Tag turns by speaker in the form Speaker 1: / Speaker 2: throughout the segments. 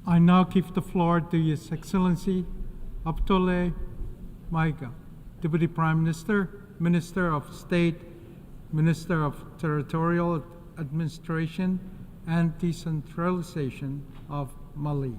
Speaker 1: I now give the floor to His Excellency Abdoulaye Maïga, Deputy Prime Minister, Minister of State, Minister of Territorial Administration and Decentralization of Mali.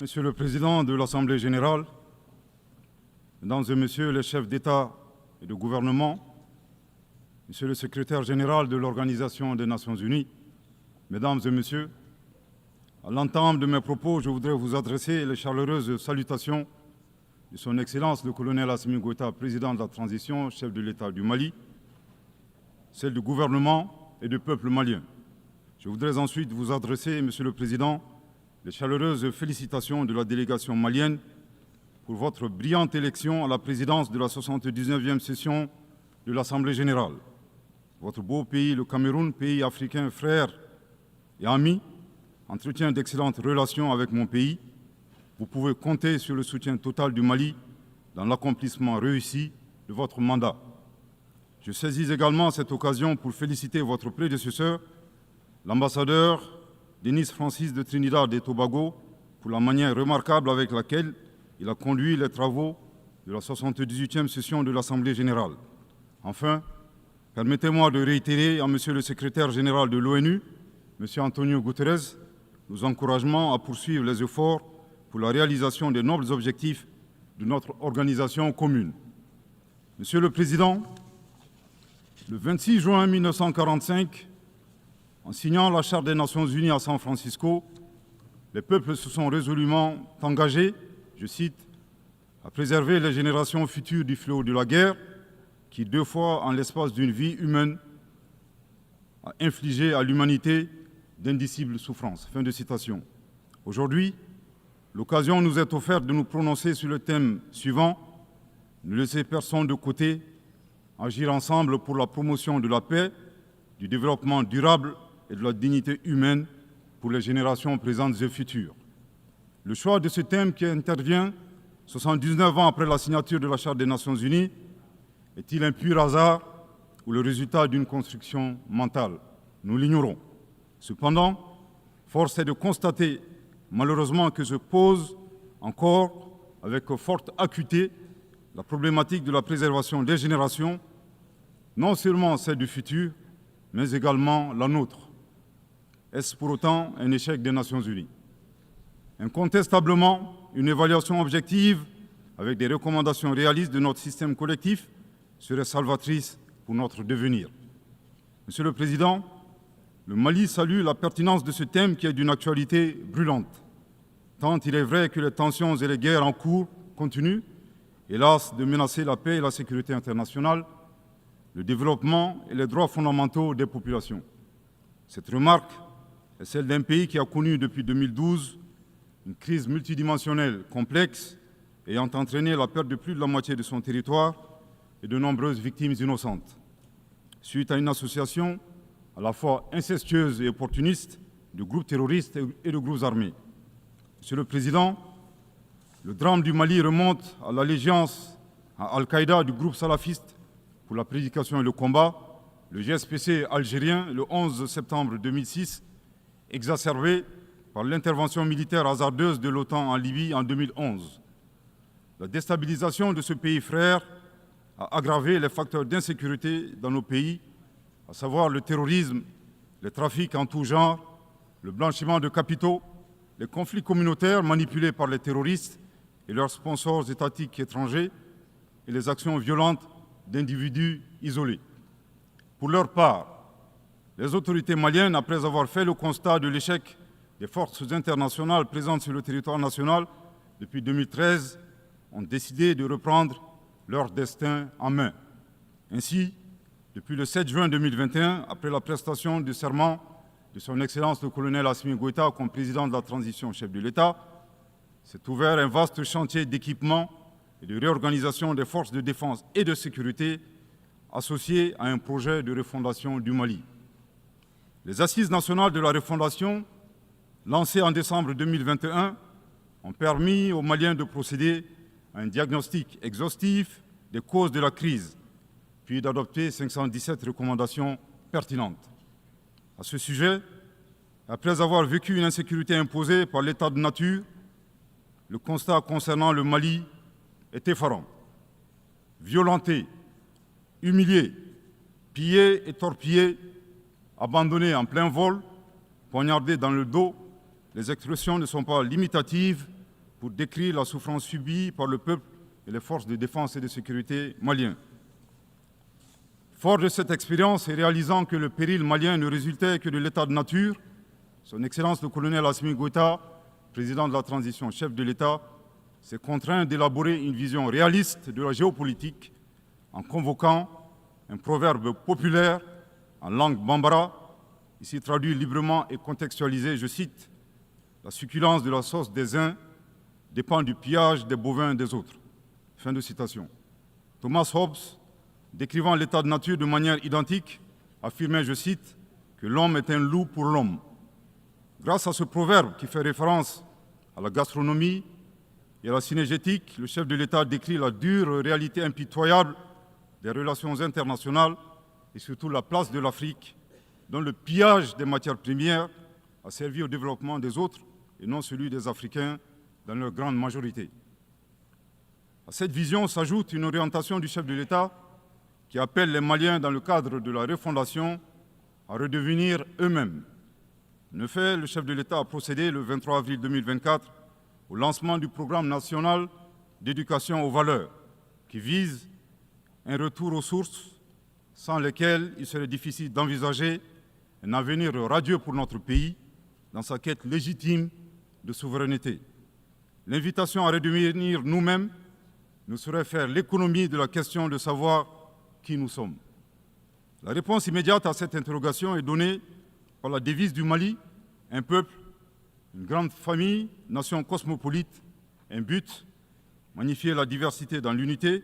Speaker 2: Monsieur le Président de l'Assemblée générale, Mesdames et Messieurs les chefs d'État et de gouvernement, Monsieur le Secrétaire général de l'Organisation des Nations unies, Mesdames et Messieurs, à l'entame de mes propos, je voudrais vous adresser les chaleureuses salutations de Son Excellence le colonel Assimi Goïta, président de la transition, chef de l'État du Mali, celle du gouvernement et du peuple malien. Je voudrais ensuite vous adresser, Monsieur le Président, les chaleureuses félicitations de la délégation malienne pour votre brillante élection à la présidence de la 79e session de l'Assemblée générale. Votre beau pays, le Cameroun, pays africain frère et ami, entretient d'excellentes relations avec mon pays. Vous pouvez compter sur le soutien total du Mali dans l'accomplissement réussi de votre mandat. Je saisis également cette occasion pour féliciter votre prédécesseur, l'ambassadeur Denis Francis de Trinidad et Tobago, pour la manière remarquable avec laquelle il a conduit les travaux de la 78e session de l'Assemblée générale. Enfin, permettez-moi de réitérer à Monsieur le secrétaire général de l'ONU, Monsieur Antonio Guterres, nos encouragements à poursuivre les efforts pour la réalisation des nobles objectifs de notre organisation commune. Monsieur le Président, le 26 juin 1945, en signant la Charte des Nations unies à San Francisco, les peuples se sont résolument engagés, je cite, à préserver les générations futures du fléau de la guerre qui, 2 fois en l'espace d'une vie humaine, a infligé à l'humanité d'indicibles souffrances. Fin de citation. Aujourd'hui, l'occasion nous est offerte de nous prononcer sur le thème suivant, ne laisser personne de côté, agir ensemble pour la promotion de la paix, du développement durable et de la dignité humaine pour les générations présentes et futures. Le choix de ce thème qui intervient 79 ans après la signature de la Charte des Nations unies est-il un pur hasard ou le résultat d'une construction mentale? Nous l'ignorons. Cependant, force est de constater malheureusement que se pose encore avec forte acuité la problématique de la préservation des générations, non seulement celle du futur, mais également la nôtre. Est-ce pour autant un échec des Nations unies? Incontestablement, une évaluation objective avec des recommandations réalistes de notre système collectif serait salvatrice pour notre devenir. Monsieur le Président, le Mali salue la pertinence de ce thème qui est d'une actualité brûlante, tant il est vrai que les tensions et les guerres en cours continuent, hélas, de menacer la paix et la sécurité internationale, le développement et les droits fondamentaux des populations. Cette remarque est celle d'un pays qui a connu depuis 2012 une crise multidimensionnelle complexe ayant entraîné la perte de plus de la moitié de son territoire et de nombreuses victimes innocentes, suite à une association à la fois incestueuse et opportuniste de groupes terroristes et de groupes armés. Monsieur le Président, le drame du Mali remonte à l'allégeance à Al-Qaïda du groupe salafiste pour la prédication et le combat, le GSPC algérien, le 11 septembre 2006, exacerbé par l'intervention militaire hasardeuse de l'OTAN en Libye en 2011. La déstabilisation de ce pays frère a aggravé les facteurs d'insécurité dans nos pays, à savoir le terrorisme, les trafics en tout genre, le blanchiment de capitaux, les conflits communautaires manipulés par les terroristes et leurs sponsors étatiques étrangers et les actions violentes d'individus isolés. Pour leur part, les autorités maliennes, après avoir fait le constat de l'échec des forces internationales présentes sur le territoire national depuis 2013, ont décidé de reprendre leur destin en main. Ainsi, depuis le 7 juin 2021, après la prestation du serment de son Excellence le colonel Assimi Goïta comme président de la transition chef de l'État, s'est ouvert un vaste chantier d'équipement et de réorganisation des forces de défense et de sécurité associé à un projet de refondation du Mali. Les Assises nationales de la refondation, lancées en décembre 2021, ont permis aux Maliens de procéder à un diagnostic exhaustif des causes de la crise, puis d'adopter 517 recommandations pertinentes. À ce sujet, après avoir vécu une insécurité imposée par l'état de nature, le constat concernant le Mali est effarant. Violenté, humilié, pillé et torpillé, abandonné en plein vol, poignardé dans le dos, les expressions ne sont pas limitatives pour décrire la souffrance subie par le peuple et les forces de défense et de sécurité maliens. Fort de cette expérience et réalisant que le péril malien ne résultait que de l'état de nature, son Excellence le colonel Assimi Goïta, président de la transition chef de l'État, s'est contraint d'élaborer une vision réaliste de la géopolitique en convoquant un proverbe populaire en langue bambara, ici traduit librement et contextualisé, je cite, « La succulence de la sauce des uns dépend du pillage des bovins des autres ». Fin de citation. Thomas Hobbes, décrivant l'état de nature de manière identique, affirmait, je cite, que l'homme est un loup pour l'homme. Grâce à ce proverbe qui fait référence à la gastronomie et à la cinégétique, le chef de l'État décrit la dure réalité impitoyable des relations internationales et surtout la place de l'Afrique, dont le pillage des matières premières a servi au développement des autres et non celui des Africains dans leur grande majorité. À cette vision s'ajoute une orientation du chef de l'État qui appelle les Maliens, dans le cadre de la refondation, à redevenir eux-mêmes. En effet, le chef de l'État a procédé le 23 avril 2024 au lancement du programme national d'éducation aux valeurs, qui vise un retour aux sources sans lesquelles il serait difficile d'envisager un avenir radieux pour notre pays dans sa quête légitime de souveraineté. L'invitation à redevenir nous-mêmes nous saurait faire l'économie de la question de savoir qui nous sommes. La réponse immédiate à cette interrogation est donnée par la devise du Mali, un peuple, une grande famille, nation cosmopolite, un but, magnifier la diversité dans l'unité,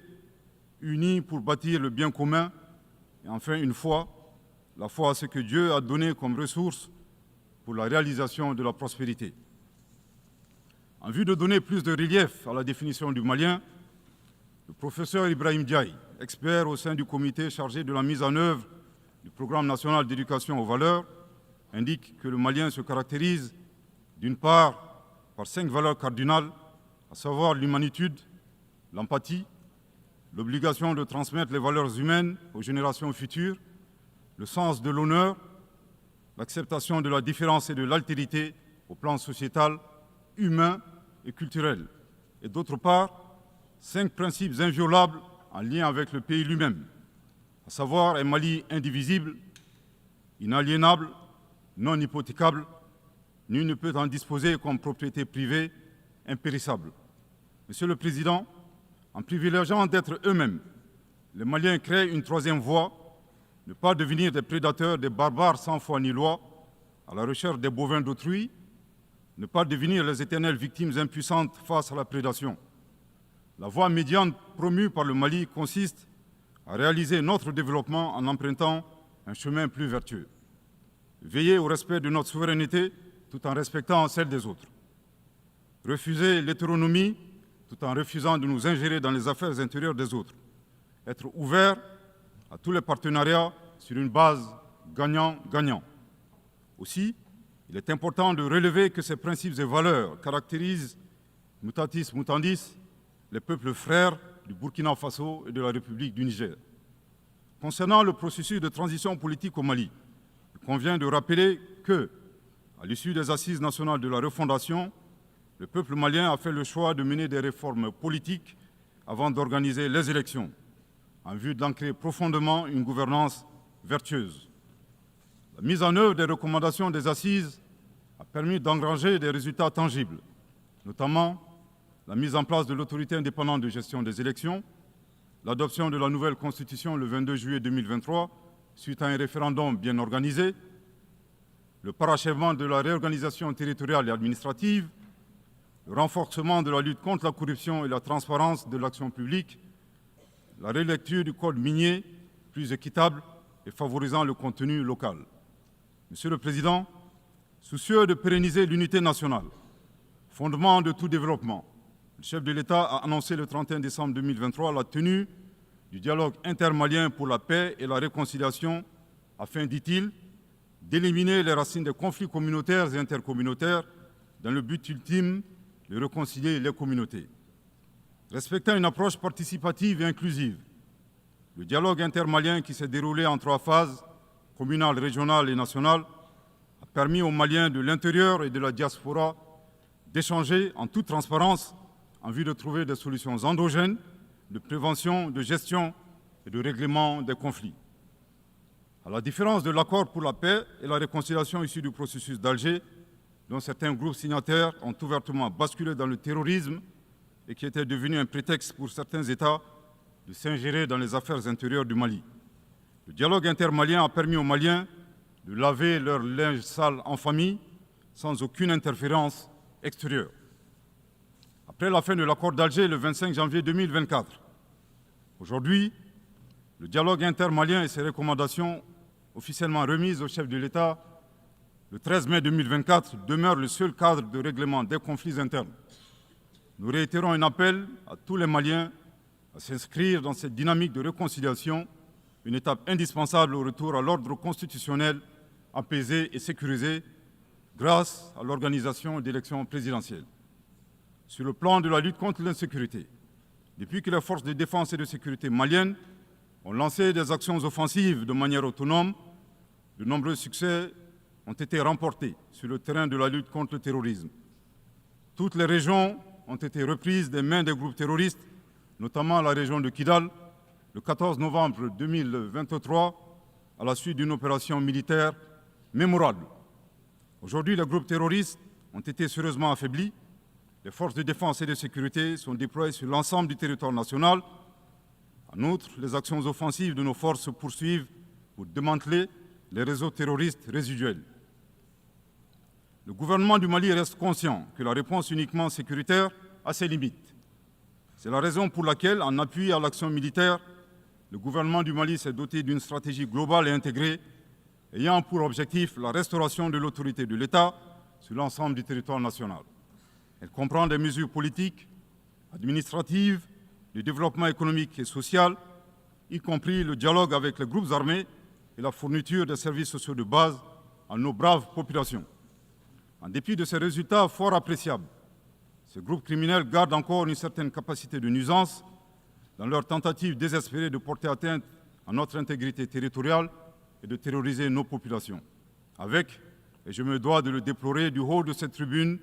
Speaker 2: unis pour bâtir le bien commun, et enfin une foi, la foi à ce que Dieu a donné comme ressource pour la réalisation de la prospérité. En vue de donner plus de relief à la définition du Malien, le professeur Ibrahim Diaye, expert au sein du comité chargé de la mise en œuvre du programme national d'éducation aux valeurs, indique que le Malien se caractérise d'une part par 5 valeurs cardinales, à savoir l'humanitude, l'empathie, l'obligation de transmettre les valeurs humaines aux générations futures, le sens de l'honneur, l'acceptation de la différence et de l'altérité au plan sociétal, humain et culturel, et d'autre part, 5 principes inviolables en lien avec le pays lui-même, à savoir un Mali indivisible, inaliénable, non hypothécable, nul ne peut en disposer comme propriété privée, impérissable. Monsieur le Président, en privilégiant d'être eux-mêmes, les Maliens créent une troisième voie, ne pas devenir des prédateurs, des barbares sans foi ni loi, à la recherche des bovins d'autrui, ne pas devenir les éternelles victimes impuissantes face à la prédation. La voie médiane promue par le Mali consiste à réaliser notre développement en empruntant un chemin plus vertueux. Veiller au respect de notre souveraineté tout en respectant celle des autres. Refuser l'hétéronomie tout en refusant de nous ingérer dans les affaires intérieures des autres. Être ouvert à tous les partenariats sur une base gagnant-gagnant. Aussi, il est important de relever que ces principes et valeurs caractérisent, mutatis mutandis, les peuples frères du Burkina Faso et de la République du Niger. Concernant le processus de transition politique au Mali, il convient de rappeler que, à l'issue des Assises nationales de la refondation, le peuple malien a fait le choix de mener des réformes politiques avant d'organiser les élections, en vue d'ancrer profondément une gouvernance vertueuse. La mise en œuvre des recommandations des Assises a permis d'engranger des résultats tangibles, notamment la mise en place de l'autorité indépendante de gestion des élections, l'adoption de la nouvelle constitution le 22 juillet 2023, suite à un référendum bien organisé, le parachèvement de la réorganisation territoriale et administrative, le renforcement de la lutte contre la corruption et la transparence de l'action publique, la relecture du code minier plus équitable et favorisant le contenu local. Monsieur le Président, soucieux de pérenniser l'unité nationale, fondement de tout développement, le chef de l'État a annoncé le 31 décembre 2023 la tenue du dialogue intermalien pour la paix et la réconciliation afin, dit-il, d'éliminer les racines des conflits communautaires et intercommunautaires dans le but ultime de réconcilier les communautés. Respectant une approche participative et inclusive, le dialogue intermalien qui s'est déroulé en 3 phases, communale, régionale et nationale, a permis aux Maliens de l'intérieur et de la diaspora d'échanger en toute transparence en vue de trouver des solutions endogènes de prévention, de gestion et de règlement des conflits. À la différence de l'accord pour la paix et la réconciliation issu du processus d'Alger, dont certains groupes signataires ont ouvertement basculé dans le terrorisme et qui était devenu un prétexte pour certains États de s'ingérer dans les affaires intérieures du Mali. Le dialogue intermalien a permis aux Maliens de laver leur linge sale en famille sans aucune interférence extérieure. Après la fin de l'accord d'Alger le 25 janvier 2024, aujourd'hui, le dialogue intermalien et ses recommandations officiellement remises au chef de l'État le 13 mai 2024 demeurent le seul cadre de règlement des conflits internes. Nous réitérons un appel à tous les Maliens à s'inscrire dans cette dynamique de réconciliation, une étape indispensable au retour à l'ordre constitutionnel apaisé et sécurisé grâce à l'organisation d'élections présidentielles. Sur le plan de la lutte contre l'insécurité, depuis que les forces de défense et de sécurité maliennes ont lancé des actions offensives de manière autonome, de nombreux succès ont été remportés sur le terrain de la lutte contre le terrorisme. Toutes les régions ont été reprises des mains des groupes terroristes, notamment la région de Kidal, le 14 novembre 2023, à la suite d'une opération militaire mémorable. Aujourd'hui, les groupes terroristes ont été sérieusement affaiblis. Les forces de défense et de sécurité sont déployées sur l'ensemble du territoire national. En outre, les actions offensives de nos forces se poursuivent pour démanteler les réseaux terroristes résiduels. Le gouvernement du Mali reste conscient que la réponse uniquement sécuritaire a ses limites. C'est la raison pour laquelle, en appui à l'action militaire, le gouvernement du Mali s'est doté d'une stratégie globale et intégrée ayant pour objectif la restauration de l'autorité de l'État sur l'ensemble du territoire national. Elle comprend des mesures politiques, administratives, de développement économique et social, y compris le dialogue avec les groupes armés et la fourniture des services sociaux de base à nos braves populations. En dépit de ces résultats fort appréciables, ces groupes criminels gardent encore une certaine capacité de nuisance dans leur tentative désespérée de porter atteinte à notre intégrité territoriale et de terroriser nos populations. Avec, et je me dois de le déplorer du haut de cette tribune,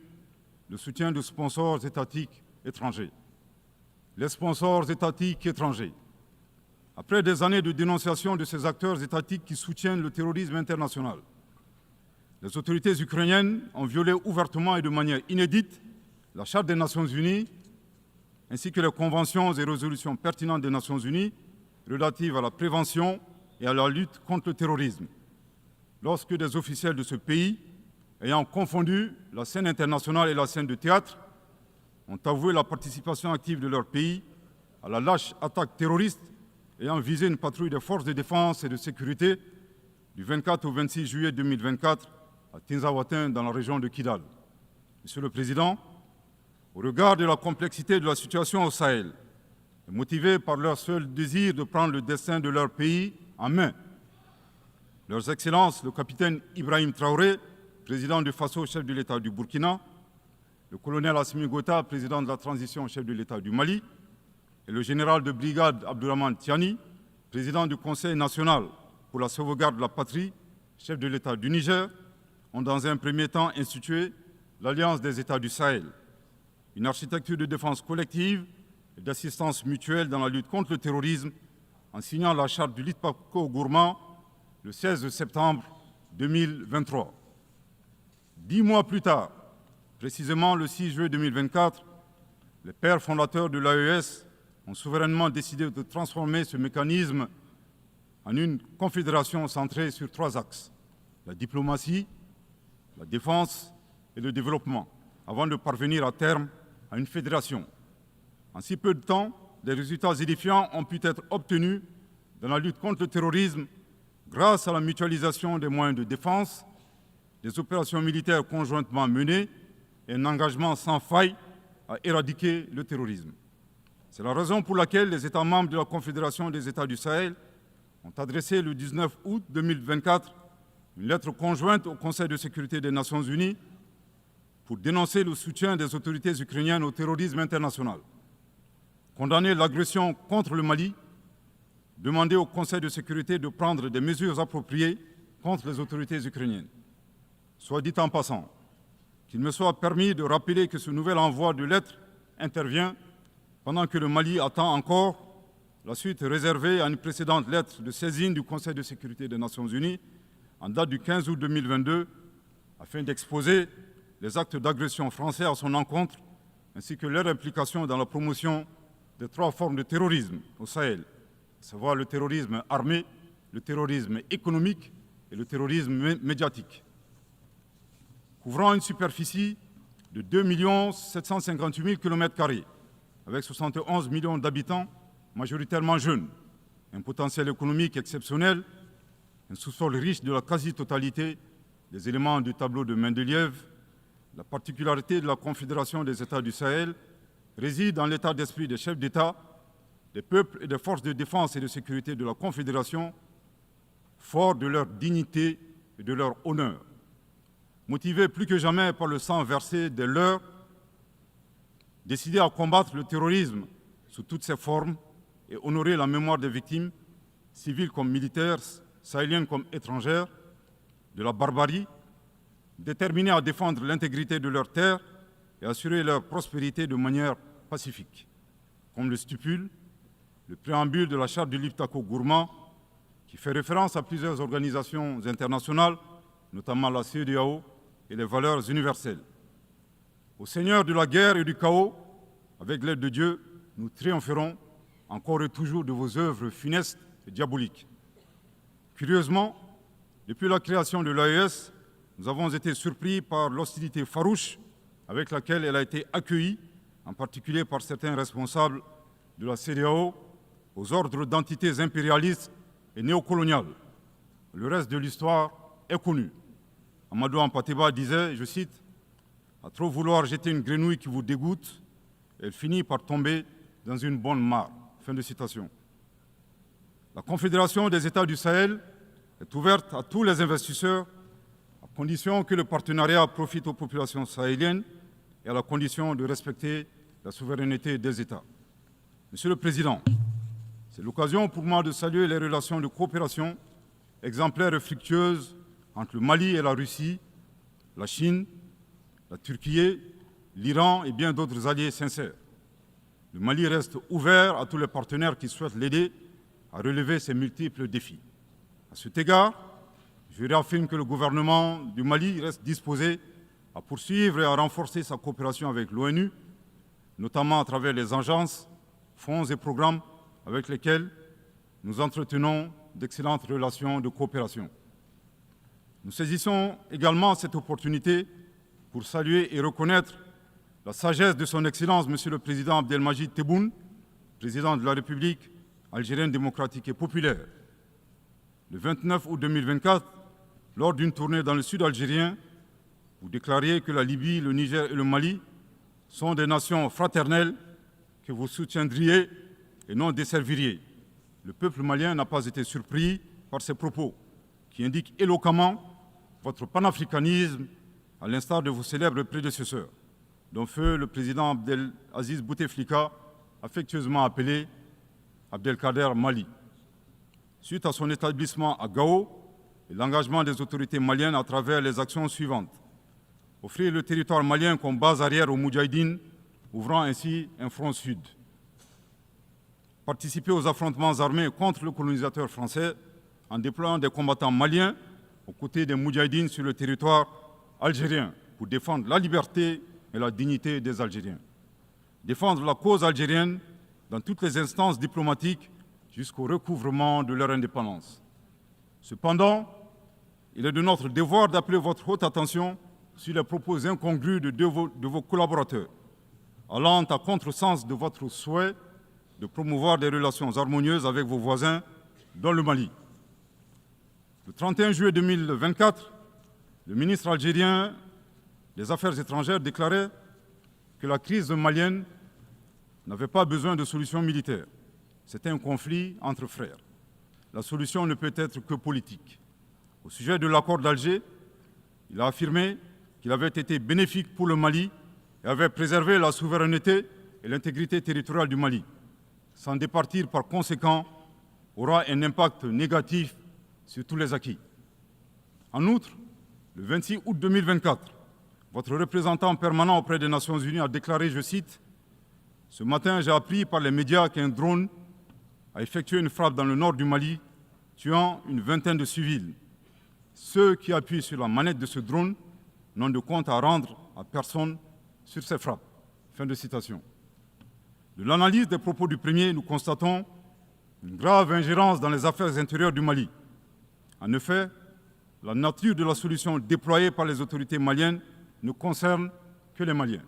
Speaker 2: le soutien de sponsors étatiques étrangers. Les sponsors étatiques étrangers. Après des années de dénonciation de ces acteurs étatiques qui soutiennent le terrorisme international, les autorités ukrainiennes ont violé ouvertement et de manière inédite la Charte des Nations Unies, ainsi que les conventions et résolutions pertinentes des Nations Unies relatives à la prévention et à la lutte contre le terrorisme. Lorsque des officiels de ce pays, ayant confondu la scène internationale et la scène de théâtre, ont avoué la participation active de leur pays à la lâche attaque terroriste ayant visé une patrouille des forces de défense et de sécurité du 24 au 26 juillet 2024 à Tinzaouatin, dans la région de Kidal. Monsieur le Président, au regard de la complexité de la situation au Sahel, et motivés par leur seul désir de prendre le destin de leur pays en main, Leurs Excellences, le capitaine Ibrahim Traoré, président du Faso, chef de l'État du Burkina, le colonel Assimi Goïta, président de la transition, chef de l'État du Mali, et le général de brigade Abdourahmane Tiani, président du Conseil national pour la sauvegarde de la patrie, chef de l'État du Niger, ont dans un premier temps institué l'Alliance des États du Sahel, une architecture de défense collective et d'assistance mutuelle dans la lutte contre le terrorisme, en signant la charte du Litpako-Gourma le 16 septembre 2023. 10 mois plus tard, précisément le 6 juillet 2024, les pères fondateurs de l'AES ont souverainement décidé de transformer ce mécanisme en une confédération centrée sur 3 axes: la diplomatie, la défense et le développement, avant de parvenir à terme à une fédération. En si peu de temps, des résultats édifiants ont pu être obtenus dans la lutte contre le terrorisme grâce à la mutualisation des moyens de défense, des opérations militaires conjointement menées et un engagement sans faille à éradiquer le terrorisme. C'est la raison pour laquelle les États membres de la Confédération des États du Sahel ont adressé le 19 août 2024 une lettre conjointe au Conseil de sécurité des Nations Unies pour dénoncer le soutien des autorités ukrainiennes au terrorisme international, condamner l'agression contre le Mali, demander au Conseil de sécurité de prendre des mesures appropriées contre les autorités ukrainiennes. Soit dit en passant, qu'il me soit permis de rappeler que ce nouvel envoi de lettres intervient pendant que le Mali attend encore la suite réservée à une précédente lettre de saisine du Conseil de sécurité des Nations Unies en date du 15 août 2022 afin d'exposer les actes d'agression français à son encontre ainsi que leur implication dans la promotion des 3 formes de terrorisme au Sahel, à savoir le terrorisme armé, le terrorisme économique et le terrorisme médiatique. Couvrant une superficie de 2 758 000 km², avec 71 millions d'habitants, majoritairement jeunes, un potentiel économique exceptionnel, un sous-sol riche de la quasi-totalité des éléments du tableau de Mendeleïev, la particularité de la Confédération des États du Sahel réside dans l'état d'esprit des chefs d'État, des peuples et des forces de défense et de sécurité de la Confédération, forts de leur dignité et de leur honneur. Motivés plus que jamais par le sang versé des leurs, décidés à combattre le terrorisme sous toutes ses formes et honorer la mémoire des victimes, civiles comme militaires, sahéliennes comme étrangères, de la barbarie, déterminés à défendre l'intégrité de leurs terres et assurer leur prospérité de manière pacifique. Comme le stipule le préambule de la charte du Liptako-Gourmand, qui fait référence à plusieurs organisations internationales, notamment la CEDEAO et les valeurs universelles. Au Seigneur de la guerre et du chaos, avec l'aide de Dieu, nous triompherons encore et toujours de vos œuvres funestes et diaboliques. Curieusement, depuis la création de l'AES, nous avons été surpris par l'hostilité farouche avec laquelle elle a été accueillie, en particulier par certains responsables de la CEDEAO, aux ordres d'entités impérialistes et néocoloniales. Le reste de l'histoire est connu. Amadou Hampâté-Bâ disait, je cite, « À trop vouloir jeter une grenouille qui vous dégoûte, elle finit par tomber dans une bonne mare. » Fin de citation. La Confédération des États du Sahel est ouverte à tous les investisseurs, à condition que le partenariat profite aux populations sahéliennes et à la condition de respecter la souveraineté des États. Monsieur le Président, c'est l'occasion pour moi de saluer les relations de coopération exemplaires et fructueuses entre le Mali et la Russie, la Chine, la Turquie, l'Iran et bien d'autres alliés sincères. Le Mali reste ouvert à tous les partenaires qui souhaitent l'aider à relever ces multiples défis. À cet égard, je réaffirme que le gouvernement du Mali reste disposé à poursuivre et à renforcer sa coopération avec l'ONU, notamment à travers les agences, fonds et programmes avec lesquels nous entretenons d'excellentes relations de coopération. Nous saisissons également cette opportunité pour saluer et reconnaître la sagesse de son Excellence, Monsieur le Président Abdelmadjid Tebboune, président de la République algérienne démocratique et populaire. Le 29 août 2024, lors d'une tournée dans le sud algérien, vous déclariez que la Libye, le Niger et le Mali sont des nations fraternelles que vous soutiendriez et non desserviriez. Le peuple malien n'a pas été surpris par ces propos, qui indiquent éloquemment votre panafricanisme, à l'instar de vos célèbres prédécesseurs, dont feu le président Abdelaziz Bouteflika, affectueusement appelé Abdelkader Mali. Suite à son établissement à Gao et l'engagement des autorités maliennes à travers les actions suivantes. Offrir le territoire malien comme base arrière aux Moudjahidines, ouvrant ainsi un front sud. Participer aux affrontements armés contre le colonisateur français en déployant des combattants maliens aux côtés des Moudjahidines sur le territoire algérien pour défendre la liberté et la dignité des Algériens. Défendre la cause algérienne dans toutes les instances diplomatiques jusqu'au recouvrement de leur indépendance. Cependant, il est de notre devoir d'appeler votre haute attention sur les propos incongrus de vos collaborateurs, allant à contresens de votre souhait de promouvoir des relations harmonieuses avec vos voisins dans le Mali. Le 31 juillet 2024, le ministre algérien des Affaires étrangères déclarait que la crise malienne n'avait pas besoin de solution militaire. C'était un conflit entre frères. La solution ne peut être que politique. Au sujet de l'accord d'Alger, il a affirmé qu'il avait été bénéfique pour le Mali et avait préservé la souveraineté et l'intégrité territoriale du Mali. S'en départir, par conséquent, aura un impact négatif sur tous les acquis. En outre, le 26 août 2024, votre représentant permanent auprès des Nations Unies a déclaré, je cite, « Ce matin, j'ai appris par les médias qu'un drone a effectué une frappe dans le nord du Mali, tuant une vingtaine de civils. Ceux qui appuient sur la manette de ce drone n'ont de compte à rendre à personne sur ces frappes. » Fin de citation. De l'analyse des propos du premier, nous constatons une grave ingérence dans les affaires intérieures du Mali. En effet, la nature de la solution déployée par les autorités maliennes ne concerne que les Maliens.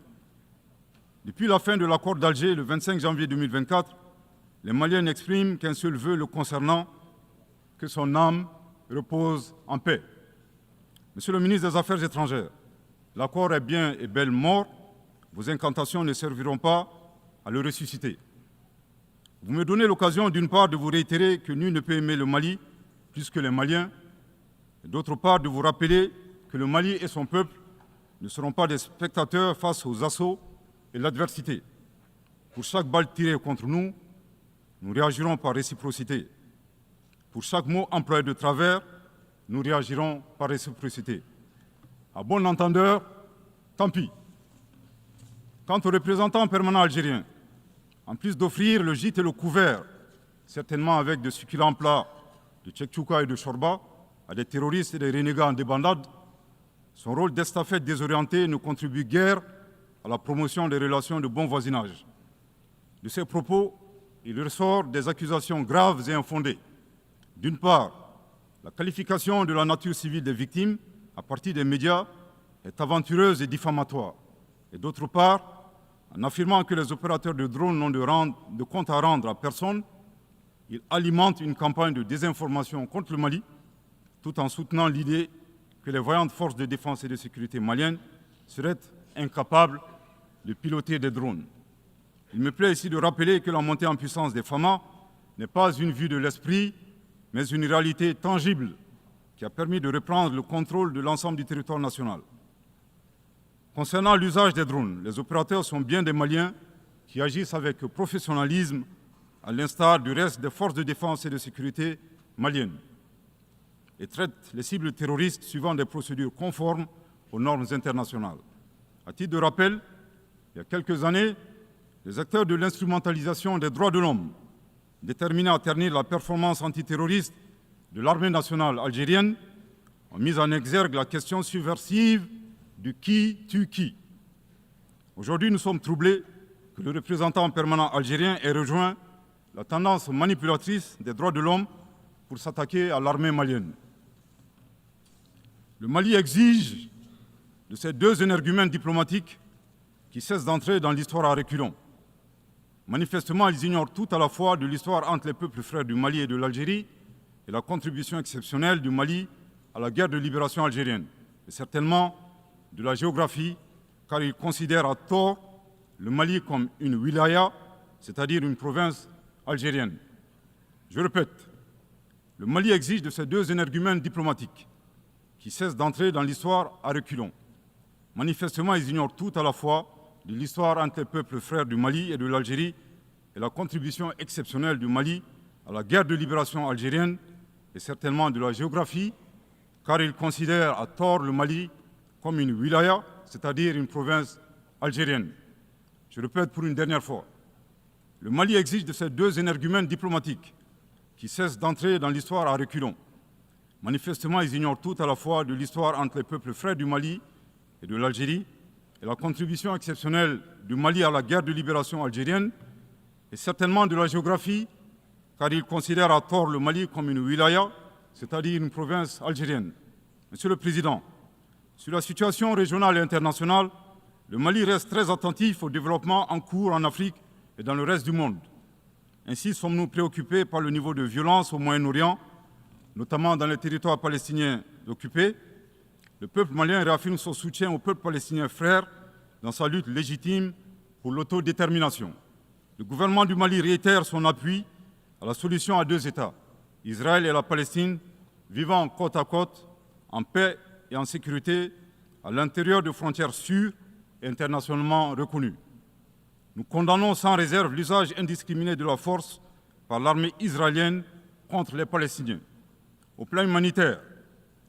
Speaker 2: Depuis la fin de l'accord d'Alger, le 25 janvier 2024, les Maliens n'expriment qu'un seul vœu le concernant, que son âme repose en paix. Monsieur le ministre des Affaires étrangères, l'accord est bien et belle mort, vos incantations ne serviront pas à le ressusciter. Vous me donnez l'occasion d'une part de vous réitérer que nul ne peut aimer le Mali plus que les Maliens, et d'autre part de vous rappeler que le Mali et son peuple ne seront pas des spectateurs face aux assauts et l'adversité. Pour chaque balle tirée contre nous, nous réagirons par réciprocité. Pour chaque mot employé de travers, nous réagirons par réciprocité. À bon entendeur, tant pis. Quant aux représentants permanents algériens, en plus d'offrir le gîte et le couvert, certainement avec de succulents plats de tchèque-tchouka et de chorba, à des terroristes et des renégats en débandade, son rôle d'estafette désorienté ne contribue guère à la promotion des relations de bon voisinage. De ces propos, il ressort des accusations graves et infondées. D'une part, la qualification de la nature civile des victimes à partir des médias est aventureuse et diffamatoire. Et d'autre part, en affirmant que les opérateurs de drones n'ont de compte à rendre à personne, il alimente une campagne de désinformation contre le Mali, tout en soutenant l'idée que les voyantes forces de défense et de sécurité maliennes seraient incapables de piloter des drones. Il me plaît ici de rappeler que la montée en puissance des FAMA n'est pas une vue de l'esprit, mais une réalité tangible qui a permis de reprendre le contrôle de l'ensemble du territoire national. Concernant l'usage des drones, les opérateurs sont bien des Maliens qui agissent avec professionnalisme, à l'instar du reste des forces de défense et de sécurité maliennes, et traitent les cibles terroristes suivant des procédures conformes aux normes internationales. À titre de rappel, il y a quelques années, les acteurs de l'instrumentalisation des droits de l'homme, déterminés à ternir la performance antiterroriste de l'armée nationale algérienne, ont mis en exergue la question subversive du qui tue qui. Aujourd'hui, nous sommes troublés que le représentant permanent algérien ait rejoint la tendance manipulatrice des droits de l'homme pour s'attaquer à l'armée malienne. Le Mali exige de ces deux énergumènes diplomatiques qui cessent d'entrer dans l'histoire à reculons. Manifestement, ils ignorent tout à la fois de l'histoire entre les peuples frères du Mali et de l'Algérie et la contribution exceptionnelle du Mali à la guerre de libération algérienne, et certainement de la géographie, car ils considèrent à tort le Mali comme une wilaya, c'est-à-dire une province algérienne. Je répète, le Mali exige de ces deux énergumènes diplomatiques qui cessent d'entrer dans l'histoire à reculons. Manifestement, ils ignorent tout à la fois de l'histoire entre les peuples frères du Mali et de l'Algérie et la contribution exceptionnelle du Mali à la guerre de libération algérienne et certainement de la géographie, car ils considèrent à tort le Mali comme une wilaya, c'est-à-dire une province algérienne. Je répète pour une dernière fois, le Mali exige de ces deux énergumènes diplomatiques qui cessent d'entrer dans l'histoire à reculons. Manifestement, ils ignorent tout à la fois de l'histoire entre les peuples frères du Mali et de l'Algérie et la contribution exceptionnelle du Mali à la guerre de libération algérienne et certainement de la géographie, car ils considèrent à tort le Mali comme une wilaya, c'est-à-dire une province algérienne. Monsieur le Président, Sur la situation régionale et internationale, le Mali reste très attentif au développement en cours en Afrique et dans le reste du monde. Ainsi sommes-nous préoccupés par le niveau de violence au Moyen-Orient, notamment dans les territoires palestiniens occupés. Le peuple malien réaffirme son soutien au peuple palestinien frère dans sa lutte légitime pour l'autodétermination. Le gouvernement du Mali réitère son appui à la solution à deux États, Israël et la Palestine, vivant côte à côte, en paix et en sécurité, à l'intérieur de frontières sûres et internationalement reconnues. Nous condamnons sans réserve l'usage indiscriminé de la force par l'armée israélienne contre les Palestiniens. Au plan humanitaire,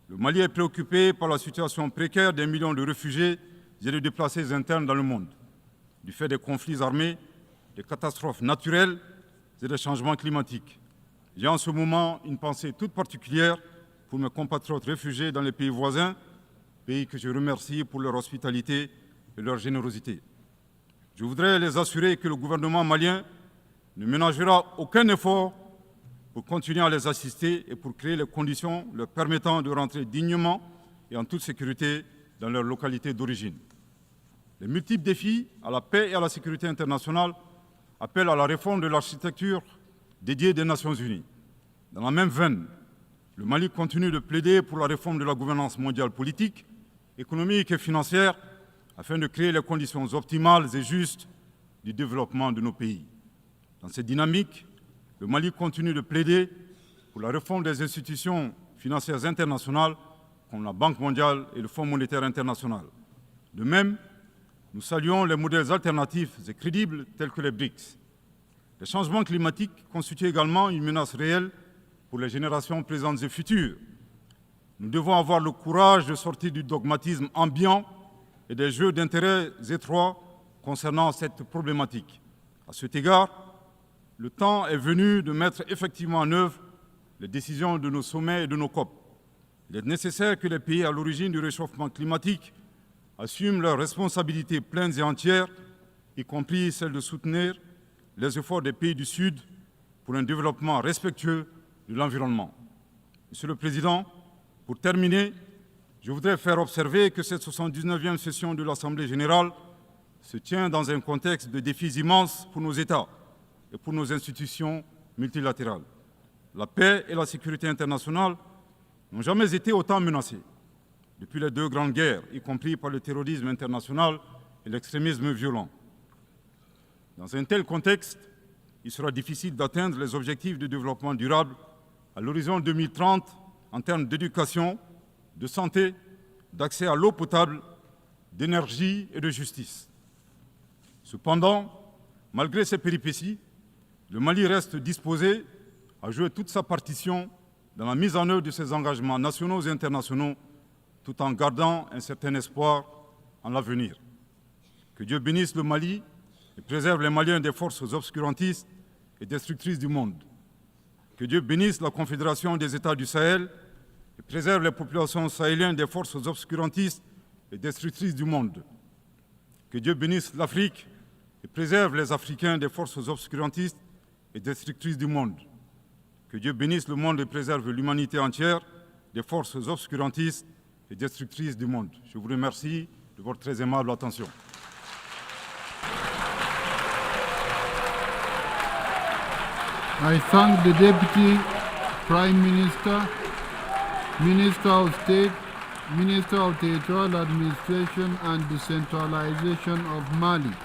Speaker 2: le Mali est préoccupé par la situation précaire des millions de réfugiés et de déplacés internes dans le monde, du fait des conflits armés, des catastrophes naturelles et des changements climatiques. J'ai en ce moment une pensée toute particulière pour mes compatriotes réfugiés dans les pays voisins, pays que je remercie pour leur hospitalité et leur générosité. Je voudrais les assurer que le gouvernement malien ne ménagera aucun effort pour continuer à les assister et pour créer les conditions leur permettant de rentrer dignement et en toute sécurité dans leur localité d'origine. Les multiples défis à la paix et à la sécurité internationale appellent à la réforme de l'architecture dédiée des Nations Unies. Dans la même veine, le Mali continue de plaider pour la réforme de la gouvernance mondiale politique, économique et financière afin de créer les conditions optimales et justes du développement de nos pays. Dans cette dynamique, le Mali continue de plaider pour la réforme des institutions financières internationales comme la Banque mondiale et le Fonds monétaire international. De même, nous saluons les modèles alternatifs et crédibles tels que les BRICS. Les changements climatiques constituent également une menace réelle pour les générations présentes et futures. Nous devons avoir le courage de sortir du dogmatisme ambiant et des jeux d'intérêts étroits concernant cette problématique. À cet égard, le temps est venu de mettre effectivement en œuvre les décisions de nos sommets et de nos COP. Il est nécessaire que les pays à l'origine du réchauffement climatique assument leurs responsabilités pleines et entières, y compris celle de soutenir les efforts des pays du Sud pour un développement respectueux de l'environnement. Monsieur le Président, pour terminer, je voudrais faire observer que cette 79e session de l'Assemblée générale se tient dans un contexte de défis immenses pour nos États et pour nos institutions multilatérales. La paix et la sécurité internationale n'ont jamais été autant menacées depuis les deux grandes guerres, y compris par le terrorisme international et l'extrémisme violent. Dans un tel contexte, il sera difficile d'atteindre les objectifs de développement durable à l'horizon 2030 en termes d'éducation, de santé, d'accès à l'eau potable, d'énergie et de justice. Cependant, malgré ces péripéties, le Mali reste disposé à jouer toute sa partition dans la mise en œuvre de ses engagements nationaux et internationaux, tout en gardant un certain espoir en l'avenir. Que Dieu bénisse le Mali et préserve les Maliens des forces obscurantistes et destructrices du monde. Que Dieu bénisse la Confédération des États du Sahel et préserve les populations sahéliennes des forces obscurantistes et destructrices du monde. Que Dieu bénisse l'Afrique et préserve les Africains des forces obscurantistes et destructrices du monde. Que Dieu bénisse le monde et préserve l'humanité entière des forces obscurantistes et destructrices du monde. Je vous remercie de votre très aimable attention.
Speaker 3: I thank the Deputy Prime Minister, Minister of State, Minister of Territorial Administration and Decentralization of Mali.